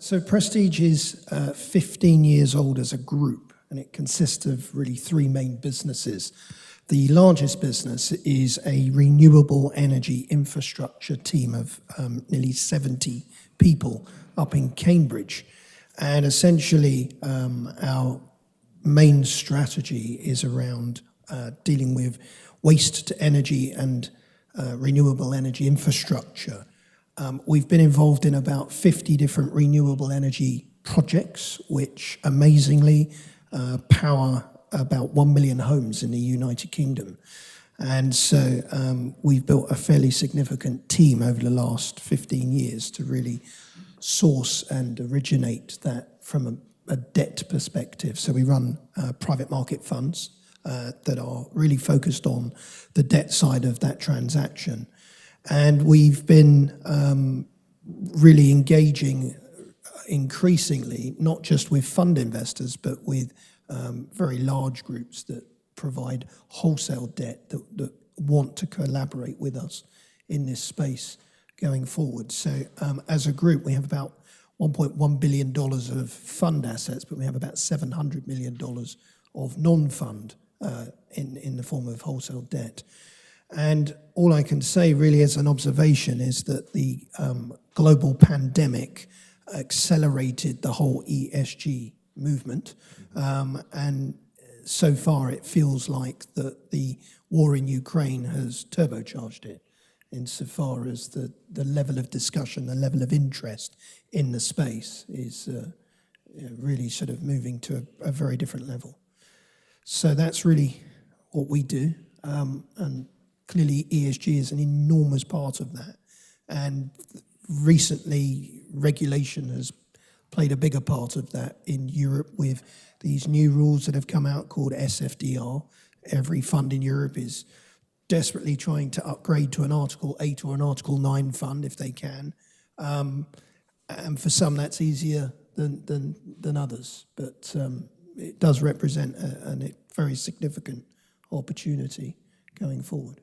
So Prestige is 15 years old as a group, and it consists of really three main businesses. The largest business is a renewable energy infrastructure team of nearly 70 people up in Cambridge. And essentially, our main strategy is around dealing with waste to energy and renewable energy infrastructure. We've been involved in about 50 different renewable energy projects, which amazingly power about 1 million homes in the United Kingdom. And so we've built a fairly significant team over the last 15 years to really source and originate that from a debt perspective. So we run private market funds that are really focused on the debt side of that transaction. And we've been really engaging increasingly, not just with fund investors, but with very large groups that provide wholesale debt that want to collaborate with us in this space going forward. So as a group, we have about $1.1 billion of fund assets, but we have about $700 million of non-fund in the form of wholesale debt. And all I can say really as an observation is that the global pandemic accelerated the whole ESG movement. And so far it feels like that the war in Ukraine has turbocharged it insofar as the level of discussion, the level of interest in the space is really sort of moving to a very different level. So that's really what we do. And clearly ESG is an enormous part of that. And recently regulation has played a bigger part of that in Europe with these new rules that have come out called SFDR. Every fund in Europe is desperately trying to upgrade to an Article 8 or an Article 9 fund if they can. And for some that's easier than others. But it does represent a very significant opportunity going forward.